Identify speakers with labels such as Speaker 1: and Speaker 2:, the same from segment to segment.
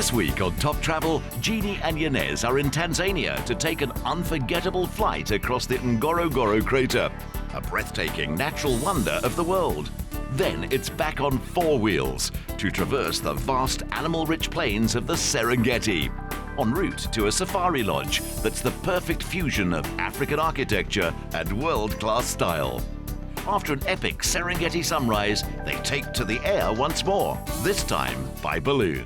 Speaker 1: This week on Top Travel, Jeannie and Janez are in Tanzania to take an unforgettable flight across the Ngorongoro Crater, a breathtaking natural wonder of the world. Then it's back on four wheels to traverse the vast animal-rich plains of the Serengeti, en route to a safari lodge that's the perfect fusion of African architecture and world-class style. After an epic Serengeti sunrise, they take to the air once more, this time by balloon.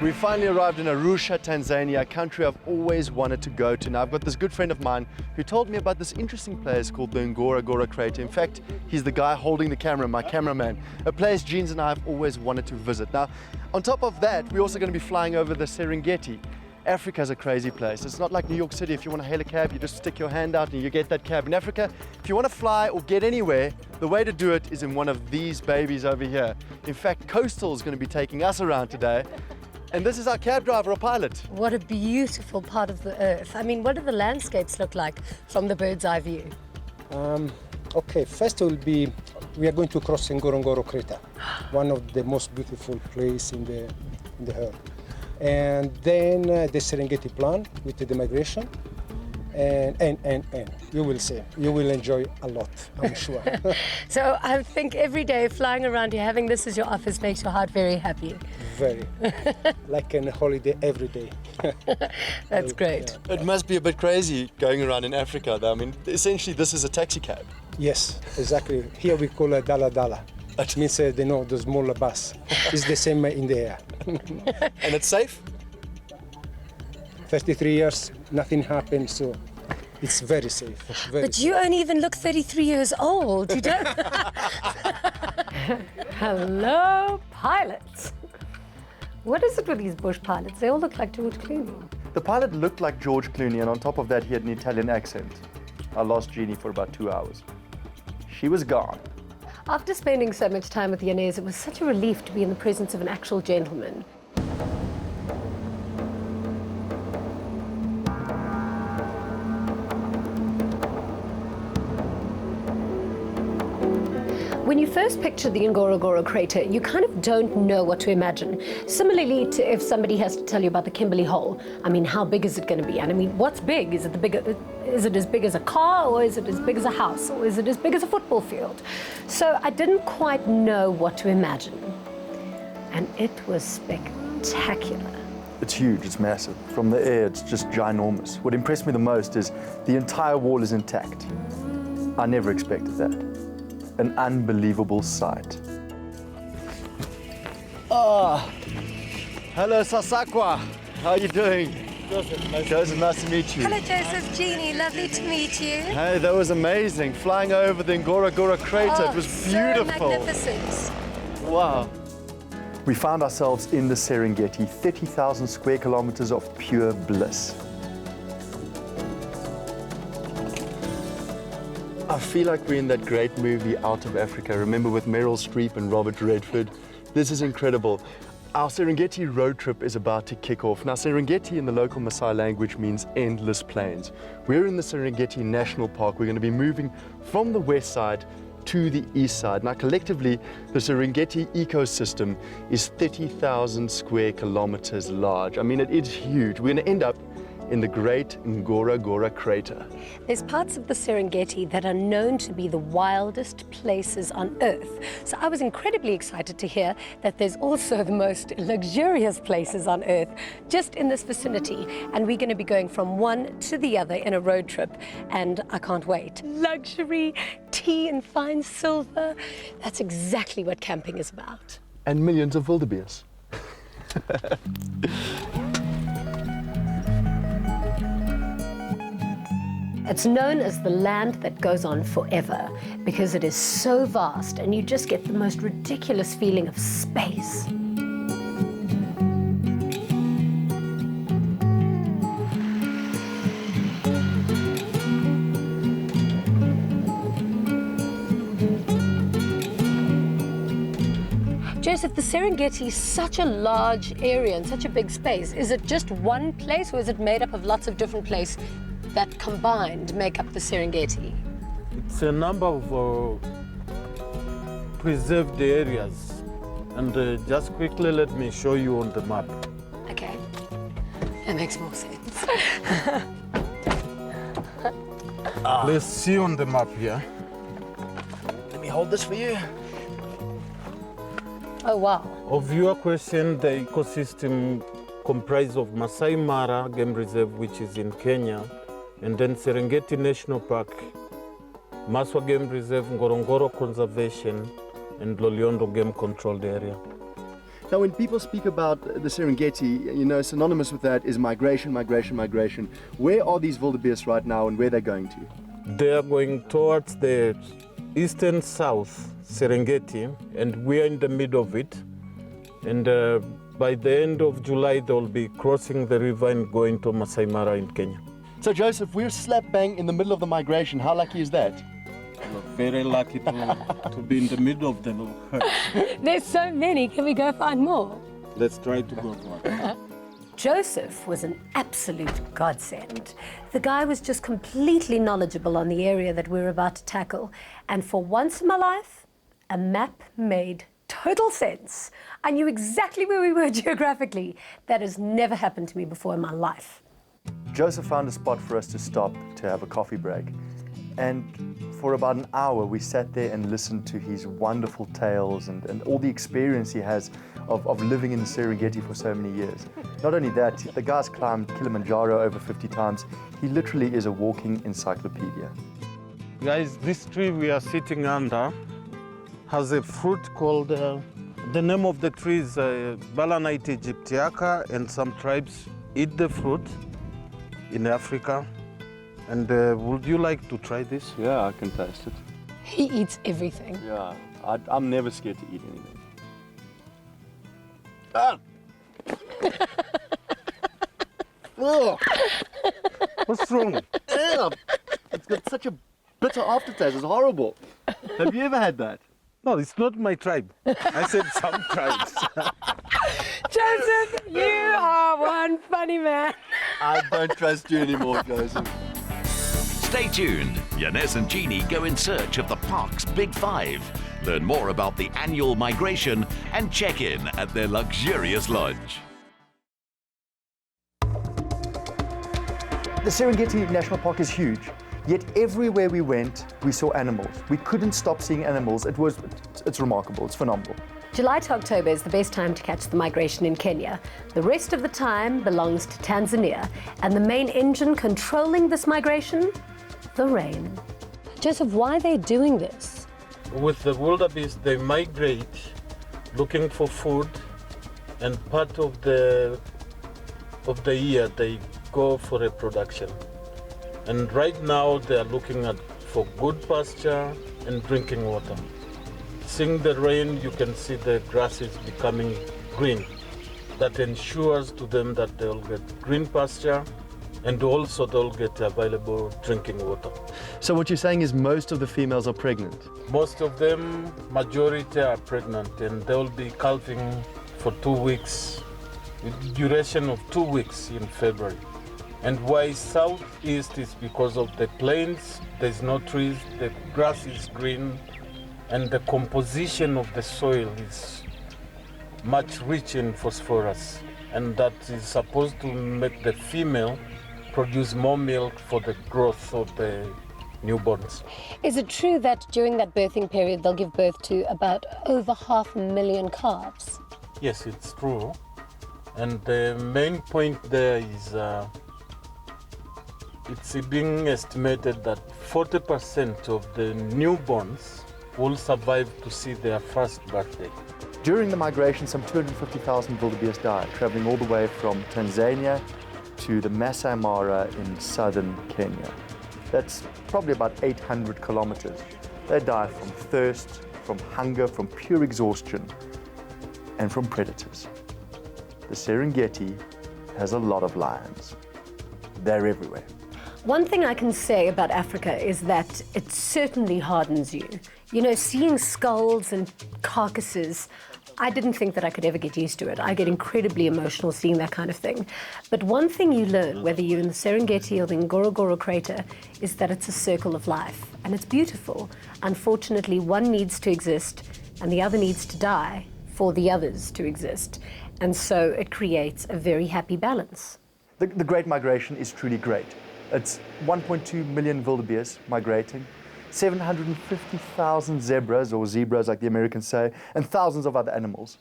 Speaker 2: We finally arrived in Arusha, Tanzania, a country I've always wanted to go to. Now, I've got this good friend of mine who told me about this interesting place called the Ngorongoro Crater. In fact, he's the guy holding the camera, my cameraman, a place Jeans and I have always wanted to visit. Now, on top of that, we're also going to be flying over the Serengeti. Africa's a crazy place. It's not like New York City. If you want to hail a cab, you just stick your hand out and you get that cab. In Africa, if you want to fly or get anywhere, the way to do it is in one of these babies over here. In fact, Coastal is going to be taking us around today. And this is our cab driver or pilot.
Speaker 3: What a beautiful part of the earth. I mean, what do the landscapes look like from the bird's eye view?
Speaker 4: Okay, first we are going to cross Ngorongoro Crater, one of the most beautiful places in the earth. And then the Serengeti plan with the migration, and you will see, you will enjoy a lot, I'm sure.
Speaker 3: So I think every day flying around here, having this as your office makes your heart very happy.
Speaker 4: Very, like a holiday every day.
Speaker 3: That's great.
Speaker 2: It must be a bit crazy going around in Africa though. I mean, essentially this is a taxi cab.
Speaker 4: Yes, exactly. Here we call it dala dala. That means the smaller bus. It's the same in the air.
Speaker 2: And it's safe?
Speaker 4: 33 years, nothing happened, so it's very safe. Very
Speaker 3: But you only even look 33 years old, you don't? Hello, pilots. What is it with these bush pilots? They all look like George Clooney.
Speaker 2: The pilot looked like George Clooney, and on top of that, he had an Italian accent. I lost Jeannie for about 2 hours. She was gone.
Speaker 3: After spending so much time with Janez, it was such a relief to be in the presence of an actual gentleman. When you first picture the Ngorongoro Crater, you kind of don't know what to imagine. Similarly to if somebody has to tell you about the Kimberley Hole. I mean, how big is it going to be? And I mean, what's big? Is it as big as a car, or is it as big as a house, or is it as big as a football field? So I didn't quite know what to imagine. And it was spectacular.
Speaker 2: It's huge, it's massive. From the air, it's just ginormous. What impressed me the most is the entire wall is intact. I never expected that. An unbelievable sight. Hello, Sasakwa. How are you doing? Joseph, nice to meet you.
Speaker 3: Hello, Joseph, Jeannie, lovely to meet you.
Speaker 2: Hey, that was amazing. Flying over the Ngorongoro Crater, it was beautiful.
Speaker 3: So magnificent.
Speaker 2: Wow. We found ourselves in the Serengeti, 30,000 square kilometers of pure bliss. I feel like we're in that great movie, Out of Africa. Remember, with Meryl Streep and Robert Redford? This is incredible. Our Serengeti road trip is about to kick off. Now, Serengeti in the local Maasai language means endless plains. We're in the Serengeti National Park. We're going to be moving from the west side to the east side. Now, collectively, the Serengeti ecosystem is 30,000 square kilometers large. I mean, it is huge. We're going to end up in the great Ngorongoro Crater.
Speaker 3: There's parts of the Serengeti that are known to be the wildest places on Earth. So I was incredibly excited to hear that there's also the most luxurious places on Earth just in this vicinity. And we're going to be going from one to the other in a road trip. And I can't wait. Luxury, tea and fine silver. That's exactly what camping is about.
Speaker 2: And millions of wildebeest.
Speaker 3: It's known as the land that goes on forever because it is so vast and you just get the most ridiculous feeling of space. Joseph, the Serengeti is such a large area and such a big space. Is it just one place, or is it made up of lots of different places that combined make up the Serengeti?
Speaker 5: It's a number of preserved areas. And just quickly let me show you on the map.
Speaker 3: That makes more sense.
Speaker 5: Let's see on the map here.
Speaker 2: Let me hold this for you.
Speaker 3: Oh, wow.
Speaker 5: Of your question, the ecosystem comprises of Masai Mara Game Reserve, which is in Kenya, and then Serengeti National Park, Maswa Game Reserve, Ngorongoro Conservation, and Loliondo Game Controlled Area.
Speaker 2: Now, when people speak about the Serengeti, you know, synonymous with that is migration, migration, migration. Where are these wildebeest right now and where they're going to?
Speaker 5: They are going towards the eastern south Serengeti, and we are in the middle of it. And by the end of July, they'll be crossing the river and going to Masai Mara in Kenya.
Speaker 2: So, Joseph, we're slap bang in the middle of the migration. How lucky is that?
Speaker 5: We're very lucky to be in the middle of the herd.
Speaker 3: There's so many. Can we go find more?
Speaker 5: Let's try to go to one.
Speaker 3: Joseph was an absolute godsend. The guy was just completely knowledgeable on the area that we're about to tackle. And for once in my life, a map made total sense. I knew exactly where we were geographically. That has never happened to me before in my life.
Speaker 2: Joseph found a spot for us to stop to have a coffee break. And for about an hour, we sat there and listened to his wonderful tales and all the experience he has of living in the Serengeti for so many years. Not only that, the guy's climbed Kilimanjaro over 50 times. He literally is a walking encyclopedia.
Speaker 5: Guys, this tree we are sitting under has a fruit called, the name of the tree is Balanite aegyptiaca, and some tribes eat the fruit in Africa. And would you like to try this?
Speaker 2: Yeah, I can taste it.
Speaker 3: He eats everything.
Speaker 2: Yeah, I'm never scared to eat anything. Ah! Ugh.
Speaker 5: What's wrong?
Speaker 2: Ugh. It's got such a bitter aftertaste. It's horrible. Have you ever had that?
Speaker 5: No, it's not my tribe. I said some tribes.
Speaker 3: Joseph, you are one funny man.
Speaker 2: I don't trust you anymore, Joseph.
Speaker 1: Stay tuned. Janez and Jeannie go in search of the park's Big Five, learn more about the annual migration, and check in at their luxurious lodge.
Speaker 2: The Serengeti National Park is huge, yet everywhere we went, we saw animals. We couldn't stop seeing animals. It's remarkable, it's phenomenal.
Speaker 3: July to October is the best time to catch the migration in Kenya. The rest of the time belongs to Tanzania. And the main engine controlling this migration? The rain. Joseph, why are they doing this?
Speaker 5: With the wildebeest, they migrate looking for food, and part of the year they go for reproduction. And right now they are looking for good pasture and drinking water. Seeing the rain, you can see the grass is becoming green. That ensures to them that they'll get green pasture, and also they'll get available drinking water.
Speaker 2: So what you're saying is most of the females are pregnant?
Speaker 5: Most of them, majority are pregnant, and they'll be calving for 2 weeks, with duration of 2 weeks in February. And why southeast is because of the plains, there's no trees, the grass is green, and the composition of the soil is much rich in phosphorus, and that is supposed to make the female produce more milk for the growth of the newborns.
Speaker 3: Is it true that during that birthing period they'll give birth to about over 500,000 calves?
Speaker 5: Yes, it's true. And the main point there is it's being estimated that 40% of the newborns will survive to see their first birthday.
Speaker 2: During the migration, some 250,000 wildebeest died, traveling all the way from Tanzania to the Masai Mara in southern Kenya. That's probably about 800 kilometers. They die from thirst, from hunger, from pure exhaustion, and from predators. The Serengeti has a lot of lions. They're everywhere.
Speaker 3: One thing I can say about Africa is that it certainly hardens you. You know, seeing skulls and carcasses, I didn't think that I could ever get used to it. I get incredibly emotional seeing that kind of thing. But one thing you learn, whether you're in the Serengeti or the Ngorongoro Crater, is that it's a circle of life, and it's beautiful. Unfortunately, one needs to exist, and the other needs to die for the others to exist. And so it creates a very happy balance.
Speaker 2: The Great Migration is truly great. It's 1.2 million wildebeest migrating, 750,000 zebras, or zebras like the Americans say, and thousands of other animals.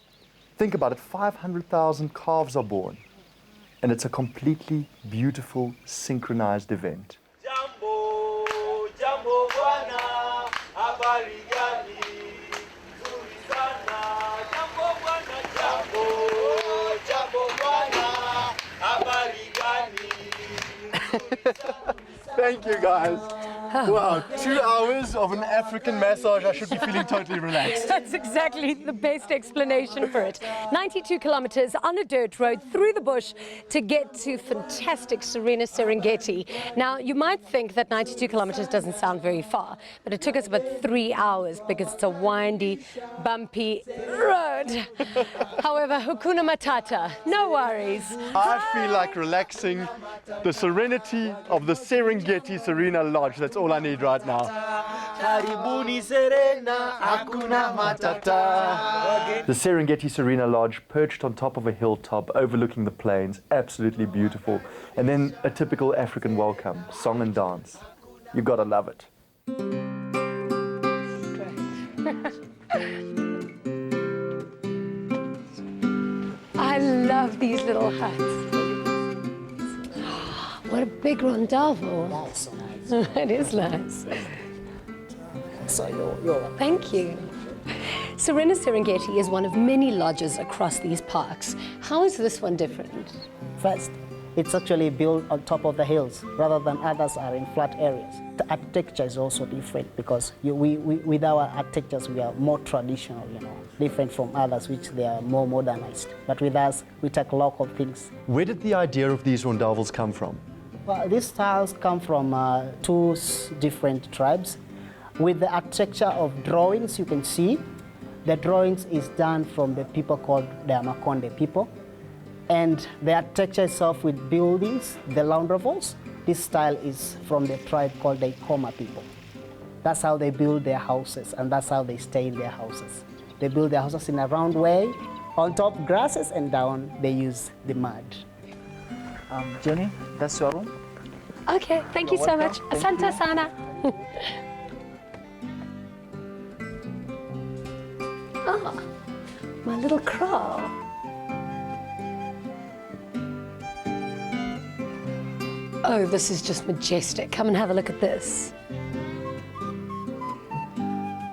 Speaker 2: Think about it, 500,000 calves are born, and it's a completely beautiful, synchronized event.
Speaker 6: Jambo, jambo bwana, habari gani? Nzuri sana. Jambo bwana, jambo, jambo bwana, habari gani?
Speaker 2: Thank you, guys. Wow, 2 hours of an African massage. I should be feeling totally relaxed.
Speaker 3: That's exactly the best explanation for it. 92 kilometers on a dirt road through the bush to get to fantastic Serena Serengeti. Now, you might think that 92 kilometers doesn't sound very far, but it took us about 3 hours because it's a windy, bumpy road. However, Hakuna Matata, no worries.
Speaker 2: I feel like relaxing. The serenity of the Serengeti Serena Lodge. That's all I need right now.
Speaker 6: Karibuni Serena, hakuna matata.
Speaker 2: The Serengeti Serena Lodge, perched on top of a hilltop overlooking the plains, absolutely beautiful. And then a typical African welcome, song and dance. You gotta love it.
Speaker 3: I love these little huts. What a big rondavel.
Speaker 7: That's nice.
Speaker 3: It is nice.
Speaker 7: So you're
Speaker 3: Thank you. Serena Serengeti is one of many lodges across these parks. How is this one different?
Speaker 7: first. It's actually built on top of the hills rather than others are in flat areas. The architecture is also different because with our architectures we are more traditional, different from others which they are more modernized. But with us, we take local things.
Speaker 2: Where did the idea of these rondavels come from?
Speaker 7: Well, these styles come from two different tribes. With the architecture of drawings, you can see the drawings is done from the people called the Makonde people. And the architecture itself with buildings, the laundrables, this style is from the tribe called the Ikoma people. That's how they build their houses, and that's how they stay in their houses. They build their houses in a round way, on top grasses, and down they use the mud.
Speaker 8: Jeannie, that's your room.
Speaker 3: Okay, thank you so much. Asante sana. Oh, my little crow. Oh, this is just majestic. Come and have a look at this.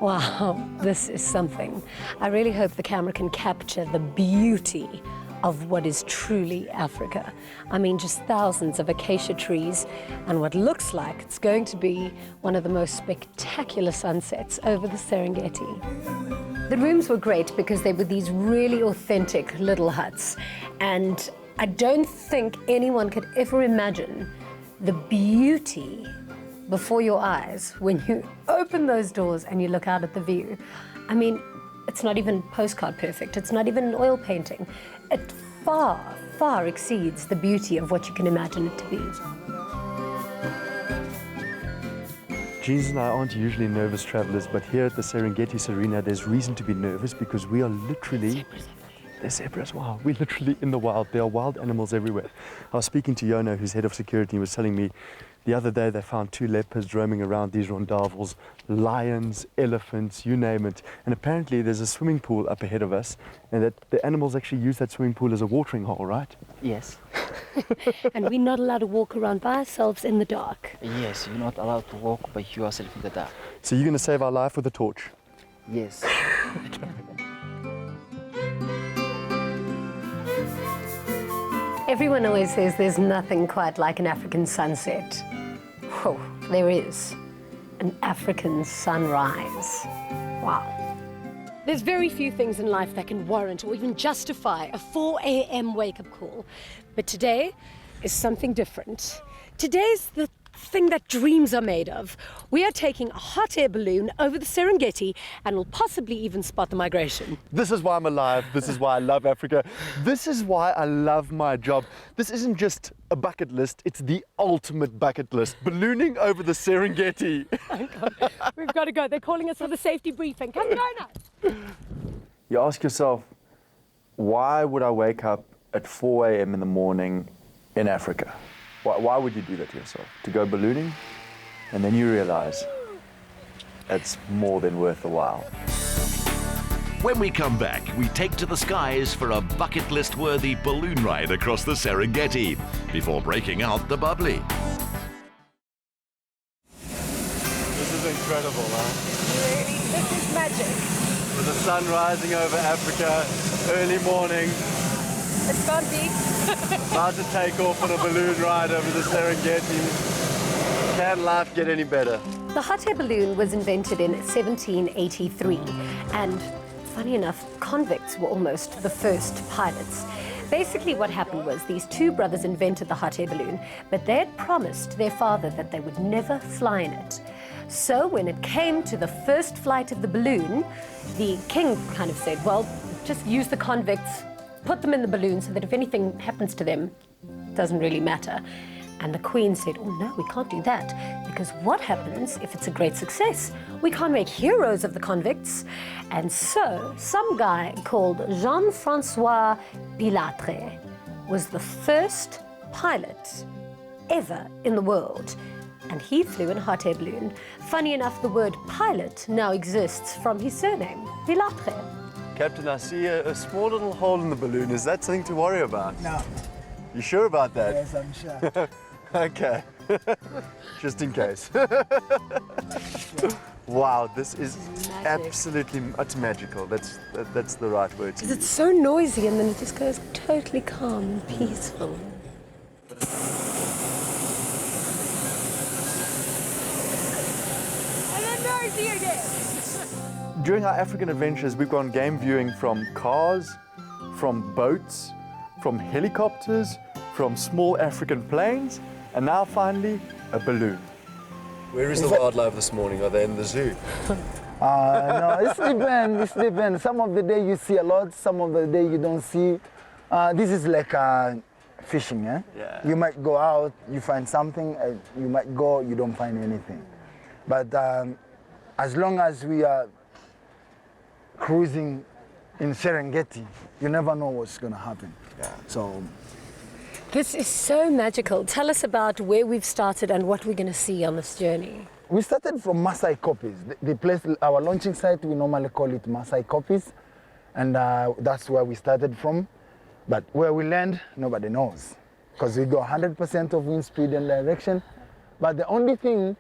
Speaker 3: Wow, this is something. I really hope the camera can capture the beauty of what is truly Africa. I mean, just thousands of acacia trees and what looks like it's going to be one of the most spectacular sunsets over the Serengeti. The rooms were great because they were these really authentic little huts, and I don't think anyone could ever imagine the beauty before your eyes when you open those doors and you look out at the view. I mean, it's not even postcard perfect. It's not even an oil painting. It far, far exceeds the beauty of what you can imagine it to be.
Speaker 2: Jeanez and I aren't usually nervous travelers, but here at the Serengeti Sarena, there's reason to be nervous because we are literally... There's zebras, wow. We're literally in the wild. There are wild animals everywhere. I was speaking to Yono, who's head of security, he was telling me the other day they found 2 leopards roaming around these rondavels, lions, elephants, you name it. And apparently there's a swimming pool up ahead of us, and that the animals actually use that swimming pool as a watering hole, right?
Speaker 8: Yes.
Speaker 3: And we're not allowed to walk around by ourselves in the dark.
Speaker 8: Yes, you're not allowed to walk by yourself in the dark.
Speaker 2: So you're going to save our life with a torch?
Speaker 8: Yes.
Speaker 3: Everyone always says there's nothing quite like an African sunset. Oh, there is. An African sunrise. Wow. There's very few things in life that can warrant or even justify a 4 a.m. wake-up call. But today is something different. Today's the thing that dreams are made of. We are taking a hot air balloon over the Serengeti and will possibly even spot the migration.
Speaker 2: This is why I'm alive. This is why I love Africa. This is why I love my job. This isn't just a bucket list, it's the ultimate bucket list. Ballooning over the Serengeti.
Speaker 3: We've got to go. They're calling us for the safety briefing. Come join us.
Speaker 2: You ask yourself, why would I wake up at 4 a.m. in the morning in Africa. Why would you do that to yourself? To go ballooning, and then you realize it's more than worth the while.
Speaker 1: When we come back, we take to the skies for a bucket list worthy balloon ride across the Serengeti before breaking out the bubbly.
Speaker 2: This is incredible, huh?
Speaker 3: Really, this is magic.
Speaker 2: With the sun rising over Africa, early morning,
Speaker 3: It's can't be.
Speaker 2: about to take off on a balloon ride over the Serengeti. Can life get any better?
Speaker 3: The hot air balloon was invented in 1783, and funny enough, convicts were almost the first pilots. Basically what happened was these two brothers invented the hot air balloon, but they had promised their father that they would never fly in it. So when it came to the first flight of the balloon, the king kind of said, well, just use the convicts, put them in the balloon so that if anything happens to them, it doesn't really matter. And the Queen said, oh no, we can't do that, because what happens if it's a great success? We can't make heroes of the convicts. And so some guy called Jean-Francois Pilatre was the first pilot ever in the world. And he flew in a hot air balloon. Funny enough, the word pilot now exists from his surname, Pilatre.
Speaker 2: Captain, I see a small little hole in the balloon. Is that something to worry about?
Speaker 9: No.
Speaker 2: You sure about that?
Speaker 9: Yes, I'm sure.
Speaker 2: Okay. Just in case. Wow, this is absolutely, it's magical. That's the right word to
Speaker 3: Because
Speaker 2: use.
Speaker 3: it's so noisy and then it just goes totally calm and peaceful. And then noisy again.
Speaker 2: During our African adventures, we've gone game viewing from cars, from boats, from helicopters, from small African planes, and now finally, a balloon. Where is the wildlife this morning? Are they in the zoo?
Speaker 9: No, it depends. Some of the day you see a lot, some of the day you don't see. This is like fishing, eh?
Speaker 2: Yeah.
Speaker 9: You might go out, you find something, you might go, you don't find anything. But as long as we are cruising in Serengeti, you never know what's going to happen.
Speaker 2: Yeah.
Speaker 9: So
Speaker 3: This is so magical. Tell us about where we've started and what we're going to see on this journey.
Speaker 9: we started from Masai Kopis. The place, our launching site, we normally call it Masai Kopis, and that's where we started from. But where we land, nobody knows, because we go 100% of wind speed and direction. But the only thing,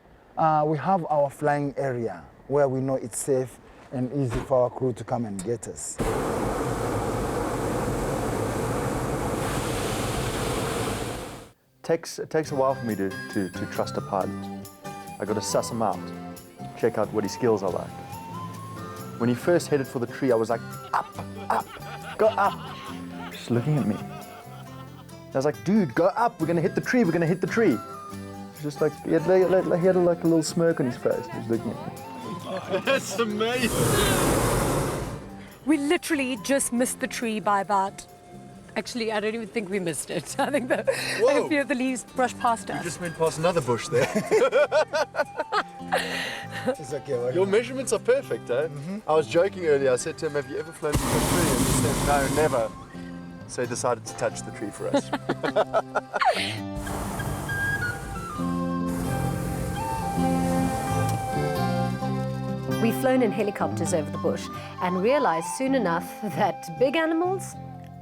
Speaker 9: we have our flying area where we know it's safe and easy for our crew to come and get us.
Speaker 2: It takes a while for me to trust a pilot. I got to suss him out, check out what his skills are like. When he first headed for the tree, I was like, up, go up. Just looking at me. I was like, dude, go up, we're gonna hit the tree, we're gonna hit the tree. He's just like, he had like a little smirk on his face. He was looking at me. That's amazing.
Speaker 3: We literally just missed the tree by about... Actually, I don't even think we missed it. I think a few of the leaves brushed past us.
Speaker 2: You just went past another bush there.
Speaker 9: It's okay.
Speaker 2: Your measurements are perfect, eh? Mm-hmm. I was joking earlier. I said to him, have you ever flown from a tree? And he said, no, never. So he decided to touch the tree for us.
Speaker 3: We've flown in helicopters over the bush and realized soon enough that big animals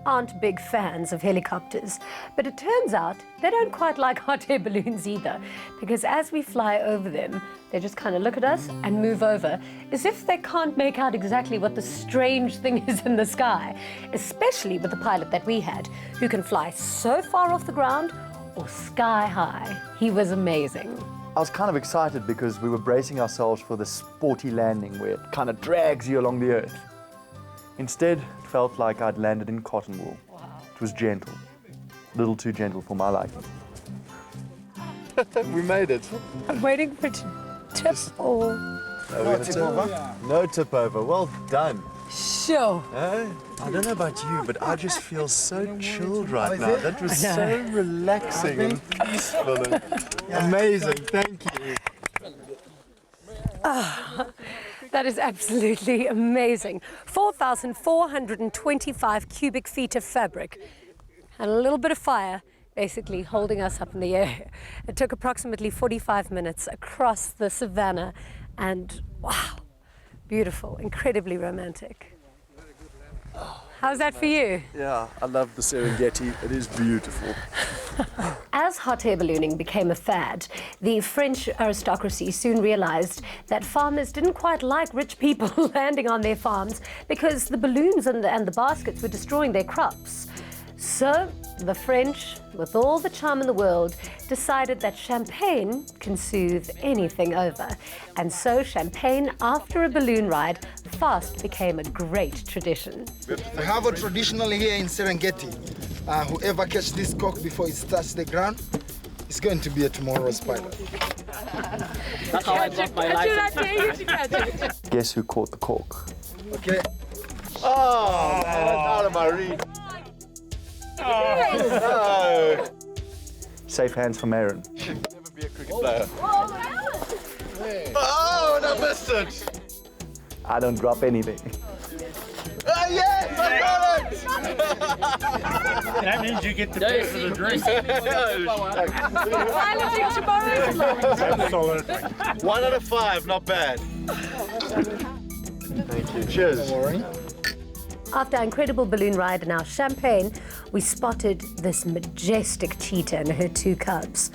Speaker 3: aren't big fans of helicopters. But it turns out they don't quite like hot air balloons either, because as we fly over them, they just kind of look at us and move over as if they can't make out exactly what the strange thing is in the sky, especially with the pilot that we had, who can fly so far off the ground or sky high. He was amazing.
Speaker 2: I was kind of excited because we were bracing ourselves for the sporty landing where it kind of drags you along the earth. Instead, it felt like I'd landed in cotton wool. Wow. It was gentle, a little too gentle for my liking. We made it.
Speaker 3: I'm waiting for it to tip or...
Speaker 9: No tip over?
Speaker 2: No tip over. Well done.
Speaker 3: Sure.
Speaker 2: I don't know about you, but I just feel so chilled right now. That was so relaxing and peaceful and amazing. Thank you.
Speaker 3: That is absolutely amazing. 4,425 cubic feet of fabric and a little bit of fire basically holding us up in the air. It took approximately 45 minutes across the savannah, and wow, beautiful, incredibly romantic. How's that for you?
Speaker 2: Yeah, I love the Serengeti. It is beautiful.
Speaker 3: As hot air ballooning became a fad, the French aristocracy soon realized that farmers didn't quite like rich people landing on their farms because the balloons and the baskets were destroying their crops. So the French, with all the charm in the world, decided that champagne can soothe anything over. And so champagne after a balloon ride fast became a great tradition.
Speaker 10: We have a traditional here in Serengeti. Whoever catches this cork before it touches the ground is going to be a tomorrow's pilot.
Speaker 6: That's how I got my license.
Speaker 2: Guess who caught the cork?
Speaker 10: Okay.
Speaker 2: Oh, man, that's out of my reach. No. Safe hands from Aaron. Should never be a cricket player. Oh, and I missed it. I don't drop anything. Yes, I got it!
Speaker 6: That means you get the pay for the drink.
Speaker 2: Absolutely. 1 out of 5, not bad. Thank you. Cheers.
Speaker 3: After our incredible balloon ride and our champagne, we spotted this majestic cheetah and her 2 cubs.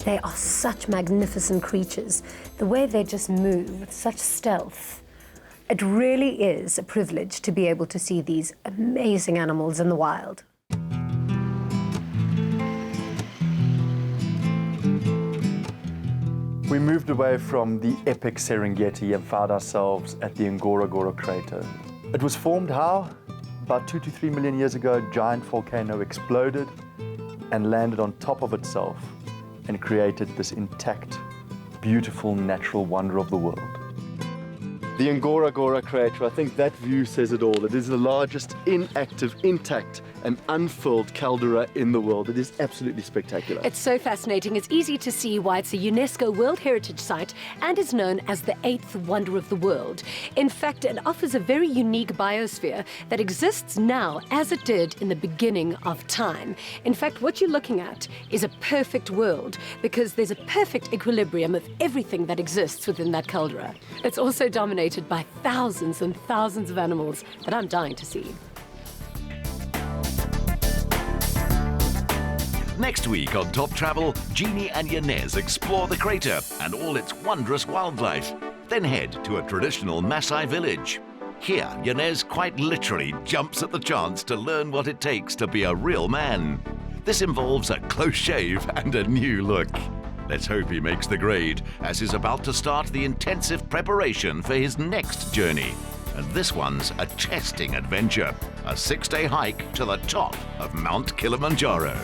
Speaker 3: They are such magnificent creatures. The way they just move with such stealth. It really is a privilege to be able to see these amazing animals in the wild.
Speaker 2: We moved away from the epic Serengeti and found ourselves at the Ngorongoro Crater. It was formed how? About 2 to 3 million years ago, a giant volcano exploded and landed on top of itself and created this intact, beautiful natural wonder of the world. The Ngorongoro Crater, I think that view says it all. It is the largest inactive, intact and unfilled caldera in the world. It is absolutely spectacular.
Speaker 3: It's so fascinating. It's easy to see why it's a UNESCO World Heritage Site and is known as the 8th wonder of the world. In fact, it offers a very unique biosphere that exists now as it did in the beginning of time. In fact, what you're looking at is a perfect world because there's a perfect equilibrium of everything that exists within that caldera. It's also dominated by thousands and thousands of animals that I'm dying to see.
Speaker 1: Next week on Top Travel, Jeannie and Janez explore the crater and all its wondrous wildlife, then head to a traditional Maasai village. Here, Janez quite literally jumps at the chance to learn what it takes to be a real man. This involves a close shave and a new look. Let's hope he makes the grade, as he's about to start the intensive preparation for his next journey. And this one's a testing adventure, a 6-day hike to the top of Mount Kilimanjaro.